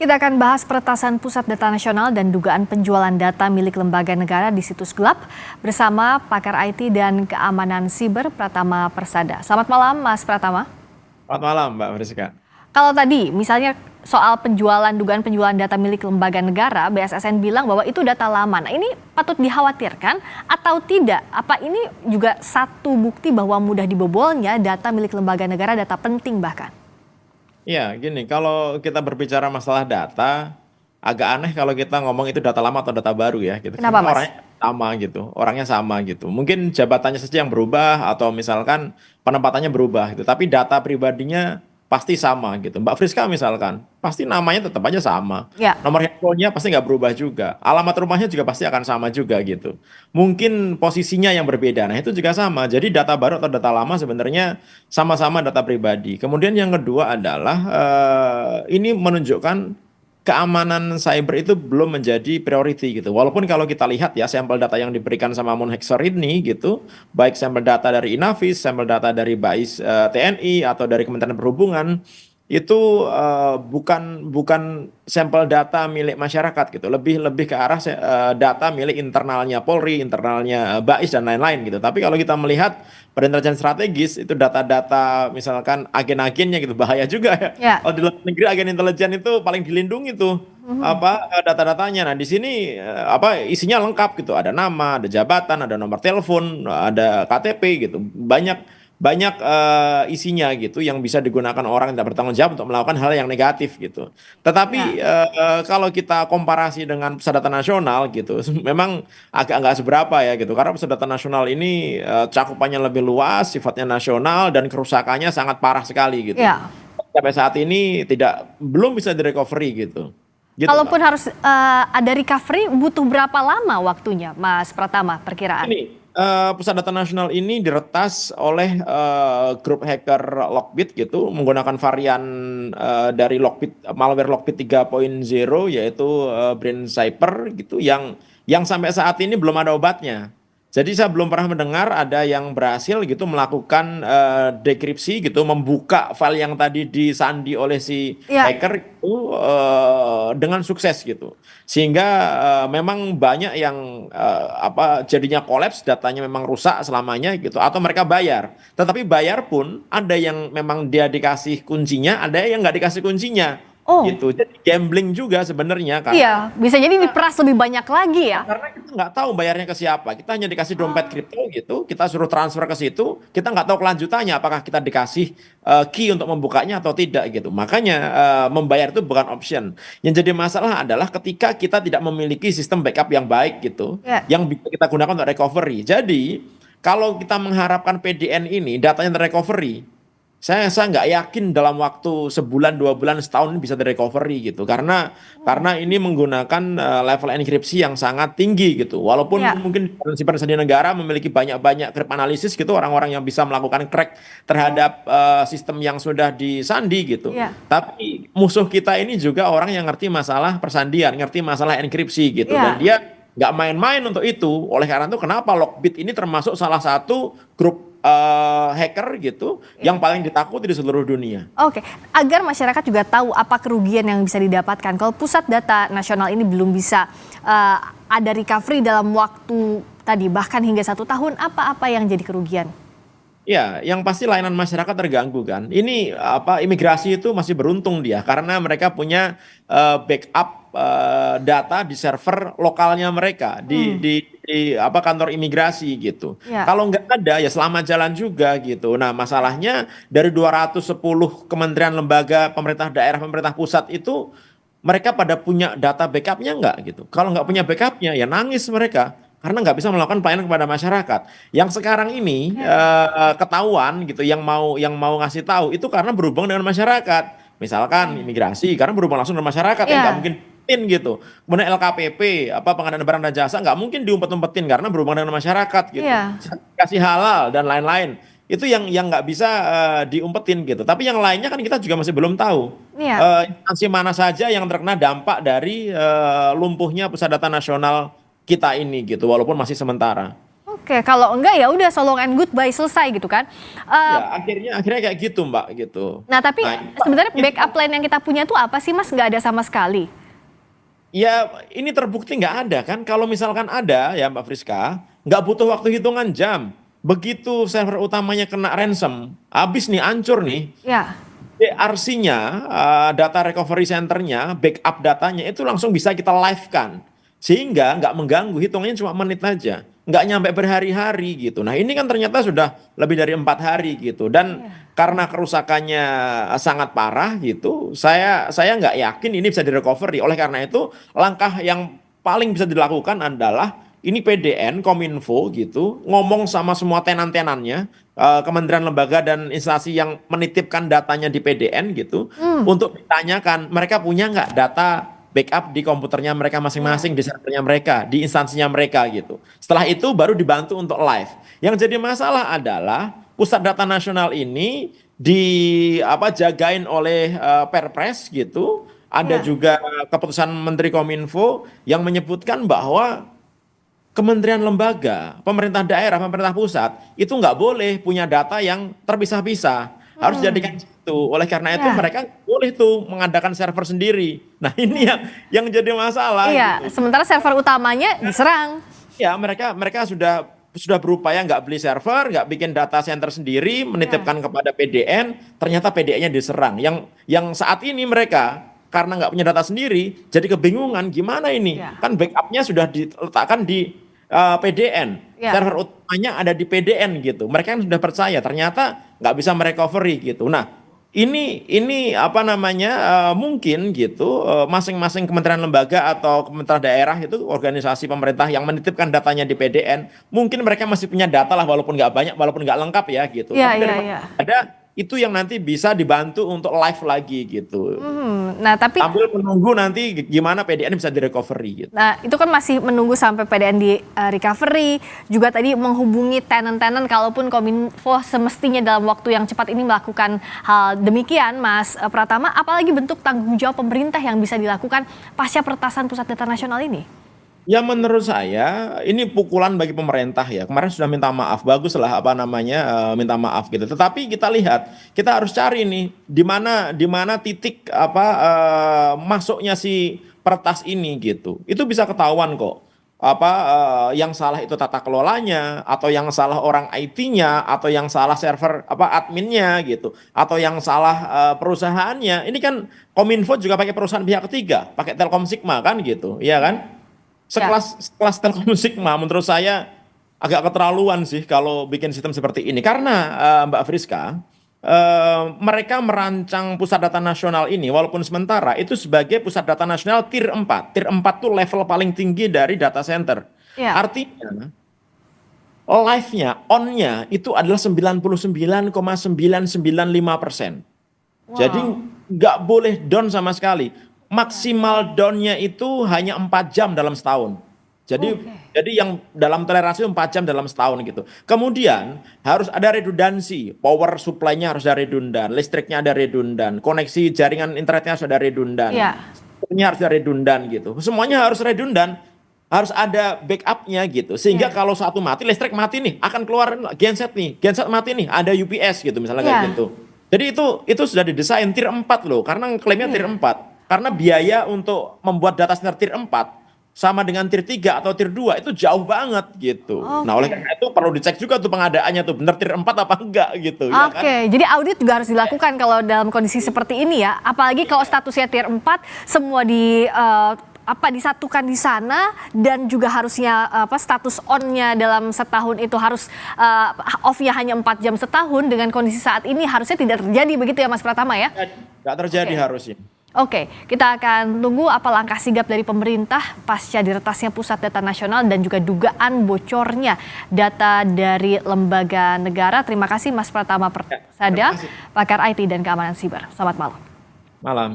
Kita akan bahas peretasan Pusat Data Nasional dan dugaan penjualan data milik lembaga negara di situs gelap bersama pakar IT dan keamanan siber Pratama Persada. Selamat malam Mas Pratama. Selamat malam Mbak Friska. Kalau tadi misalnya soal dugaan penjualan data milik lembaga negara, BSSN bilang bahwa itu data lama. Nah, ini patut dikhawatirkan atau tidak? Apa ini juga satu bukti bahwa mudah dibobolnya data milik lembaga negara, data penting bahkan? Iya, gini, kalau kita berbicara masalah data, agak aneh kalau kita ngomong itu data lama atau data baru ya, gitu. Kenapa Karena Mas? orangnya sama gitu. Mungkin jabatannya saja yang berubah atau misalkan penempatannya berubah gitu. Tapi data pribadinya pasti sama gitu. Mbak Friska misalkan, pasti namanya tetap aja sama. Ya. Nomor handphonenya pasti nggak berubah juga. Alamat rumahnya juga pasti akan sama juga gitu. Mungkin posisinya yang berbeda. Nah, itu juga sama. Jadi data baru atau data lama sebenarnya sama-sama data pribadi. Kemudian yang kedua adalah ini menunjukkan keamanan cyber itu belum menjadi priority gitu. Walaupun kalau kita lihat ya sampel data yang diberikan sama Moonhacker ini gitu, baik sampel data dari Inavis, sampel data dari BAIS TNI atau dari Kementerian Perhubungan itu bukan bukan sampel data milik masyarakat gitu, lebih lebih ke arah data milik internalnya Polri, internalnya BAIS dan lain-lain gitu. Tapi kalau kita melihat pada intelijen strategis itu data-data misalkan agen-agennya gitu bahaya juga ya. Ya. Kalau di luar negeri agen intelijen itu paling dilindungi tuh apa data-datanya. Nah, di sini apa isinya lengkap gitu. Ada nama, ada jabatan, ada nomor telepon, ada KTP gitu. Banyak banyak isinya gitu yang bisa digunakan orang yang tidak bertanggung jawab untuk melakukan hal yang negatif gitu. Tetapi Ya. kalau kita komparasi dengan Pusat Data Nasional gitu, memang agak nggak seberapa ya gitu. Karena Pusat Data Nasional ini cakupannya lebih luas, sifatnya nasional dan kerusakannya sangat parah sekali gitu. Ya. Sampai saat ini belum bisa direcovery gitu. Gitu, Kalaupun Mbak. harus ada recovery, butuh berapa lama waktunya, Mas Pratama, perkiraan? Ini Pusat Data Nasional ini diretas oleh grup hacker Lockbit gitu menggunakan varian dari Lockbit malware Lockbit 3.0 yaitu Brain Cyber gitu yang sampai saat ini belum ada obatnya. Jadi saya belum pernah mendengar ada yang berhasil gitu melakukan dekripsi gitu, membuka file yang tadi disandi oleh si Ya. hacker itu dengan sukses gitu. Sehingga memang banyak yang apa jadinya kolaps, datanya memang rusak selamanya gitu, atau mereka bayar. Tetapi bayar pun ada yang memang dia dikasih kuncinya, ada yang nggak dikasih kuncinya Oh, gitu. Jadi gambling juga sebenarnya karena iya, bisa jadi diperas lebih banyak lagi ya? karena kita nggak tahu bayarnya ke siapa. Kita hanya dikasih dompet kripto gitu, kita suruh transfer ke situ, kita nggak tahu kelanjutannya, apakah kita dikasih key untuk membukanya atau tidak gitu. Makanya membayar itu bukan option. Yang jadi masalah adalah ketika kita tidak memiliki sistem backup yang baik gitu, Ya. yang bisa kita gunakan untuk recovery. Jadi kalau kita mengharapkan PDN ini datanya terrecovery, saya nggak yakin dalam waktu sebulan, 2 bulan, setahun ini bisa direcovery gitu. Karena ini menggunakan level enkripsi yang sangat tinggi gitu. Walaupun Ya. mungkin simpan sandi negara memiliki banyak-banyak cryptanalysis gitu, orang-orang yang bisa melakukan crack terhadap sistem yang sudah disandi gitu. Ya. Tapi musuh kita ini juga orang yang ngerti masalah persandian, ngerti masalah enkripsi gitu. Dan Ya. dia nggak main-main untuk itu. Oleh karena itu kenapa Lockbit ini termasuk salah satu grup hacker gitu yang paling ditakuti di seluruh dunia. Oke, agar masyarakat juga tahu apa kerugian yang bisa didapatkan. Kalau Pusat Data Nasional ini belum bisa ada recovery dalam waktu tadi, bahkan hingga 1 tahun, apa-apa yang jadi kerugian? Ya, yang pasti layanan masyarakat terganggu kan. Ini apa imigrasi itu masih beruntung dia karena mereka punya backup data di server lokalnya mereka Hmm. di apa kantor imigrasi gitu. Ya. Kalau nggak ada ya selamat jalan juga gitu. Nah, masalahnya dari 210 kementerian lembaga pemerintah daerah pemerintah pusat itu mereka pada punya data backupnya nggak gitu. Kalau nggak punya backupnya ya nangis mereka karena nggak bisa melakukan pelayanan kepada masyarakat. Yang sekarang ini Oke. ketahuan gitu yang mau ngasih tahu itu karena berhubungan dengan masyarakat. Misalkan imigrasi karena berhubungan langsung dengan masyarakat ya nggak Ya. mungkin diumpetin gitu. Kemudian LKPP apa pengadaan barang dan jasa nggak mungkin diumpet-umpetin karena berhubungan dengan masyarakat gitu. Iya. Sertifikasi halal dan lain-lain itu yang nggak bisa diumpetin gitu. Tapi yang lainnya kan kita juga masih belum tahu Iya. instansi mana saja yang terkena dampak dari lumpuhnya Pusat Data Nasional kita ini gitu, walaupun masih sementara. Oke. Oke, kalau enggak ya udah so long and goodbye, selesai gitu kan. Ya, akhirnya kayak gitu, Mbak, gitu. Nah tapi Nah, sebenarnya backup plan yang kita punya tuh apa sih Mas? Nggak ada sama sekali. ya ini terbukti nggak ada kan? Kalau misalkan ada ya Mbak Friska, nggak butuh waktu hitungan jam. Begitu server utamanya kena ransom, habis nih, hancur nih. Ya, DRC-nya, data recovery center-nya, backup datanya itu langsung bisa kita live-kan. Sehingga nggak mengganggu, hitungannya cuma menit aja. Nggak nyampe berhari-hari gitu. Nah ini kan ternyata sudah lebih dari 4 hari gitu. Dan karena kerusakannya sangat parah gitu, saya nggak yakin ini bisa direcovery. Oleh karena itu, langkah yang paling bisa dilakukan adalah ini PDN, Kominfo gitu, ngomong sama semua tenan-tenannya, kementerian lembaga dan instansi yang menitipkan datanya di PDN gitu, untuk ditanyakan mereka punya nggak data backup di komputernya mereka masing-masing, di servernya mereka, di instansinya mereka gitu. Setelah itu baru dibantu untuk live. Yang jadi masalah adalah pusat data nasional ini jagain oleh Perpres gitu. Ada ya, juga keputusan Menteri Kominfo yang menyebutkan bahwa kementerian lembaga, pemerintah daerah, pemerintah pusat itu nggak boleh punya data yang terpisah-pisah. Harus dijadikan satu. Oleh karena itu ya. mereka boleh tuh mengadakan server sendiri. Nah ini yang jadi masalah Iya, gitu. sementara server utamanya diserang. Ya mereka sudah berupaya nggak beli server, nggak bikin data center sendiri, Ya, menitipkan kepada PDN, ternyata PDN-nya diserang. Yang saat ini mereka karena nggak punya data sendiri, jadi kebingungan gimana ini? ya, Kan backupnya sudah diletakkan di PDN, ya. server utamanya ada di PDN gitu. Mereka kan sudah percaya, ternyata nggak bisa merecovery gitu. Nah, ini apa namanya, mungkin gitu, masing-masing kementerian lembaga atau kementerian daerah itu organisasi pemerintah yang menitipkan datanya di PDN, mungkin mereka masih punya data lah walaupun nggak banyak, walaupun nggak lengkap ya gitu. Iya, Tapi iya, daripada iya. ada itu yang nanti bisa dibantu untuk live lagi gitu. Nah, tapi Sambil menunggu nanti gimana PDN bisa direcovery gitu. nah itu kan masih menunggu sampai PDN di recovery, juga tadi menghubungi tenant-tenant kalaupun Kominfo semestinya dalam waktu yang cepat ini melakukan hal demikian, Mas Pratama, apalagi bentuk tanggung jawab pemerintah yang bisa dilakukan pasca peretasan Pusat Data Nasional ini? Ya menurut saya ini pukulan bagi pemerintah ya. Kemarin sudah minta maaf, bagus lah apa namanya, minta maaf gitu. Tetapi kita lihat, kita harus cari nih di mana titik masuknya si pertas ini gitu. Itu bisa ketahuan kok. Yang salah itu tata kelolanya, atau yang salah orang IT-nya, atau yang salah server adminnya gitu, atau yang salah perusahaannya. Ini kan Kominfo juga pakai perusahaan pihak ketiga, pakai Telkom Sigma kan gitu, iya kan? Ya, Sekelas Telkom Sigma menurut saya agak keterlaluan sih kalau bikin sistem seperti ini. Karena Mbak Friska, mereka merancang pusat data nasional ini walaupun sementara itu sebagai pusat data nasional tier 4. Tier 4 tuh level paling tinggi dari data center. ya. Artinya live-nya, on-nya itu adalah 99,995%. Jadi Wow. nggak boleh down sama sekali. Maksimal down-nya itu hanya 4 jam dalam setahun. Jadi Oke. jadi yang dalam toleransi 4 jam dalam setahun gitu. Kemudian harus ada redundansi, power supply-nya harus ada redundan, listriknya ada redundan, koneksi jaringan internetnya harus ada redundan, Ya, ini harus ada redundan gitu. Semuanya harus redundan, harus ada backupnya gitu. Sehingga ya, kalau satu mati, listrik mati nih, akan keluar genset nih, genset mati nih, ada UPS gitu misalnya kayak ya. gitu. Jadi itu sudah didesain tier 4 loh, karena klaimnya tier Iya. 4. Karena biaya untuk membuat data center tier 4 sama dengan tier 3 atau tier 2 itu jauh banget gitu. Nah, oleh Oke. karena itu perlu dicek juga tuh pengadaannya tuh bener tier 4 apa enggak gitu ya kan. Oke, jadi audit juga harus dilakukan kalau dalam kondisi seperti ini ya. Apalagi kalau statusnya tier 4 semua disatukan di sana dan juga harusnya status on-nya dalam setahun itu harus off-nya hanya 4 jam setahun, dengan kondisi saat ini harusnya tidak terjadi begitu ya Mas Pratama ya. Nggak terjadi Oke. harusnya. Oke, kita akan tunggu apa langkah sigap dari pemerintah pasca diretasnya Pusat Data Nasional dan juga dugaan bocornya data dari lembaga negara. Terima kasih Mas Pratama Ya, terima Persada, kasih. pakar IT dan keamanan siber. Selamat malam. Malam.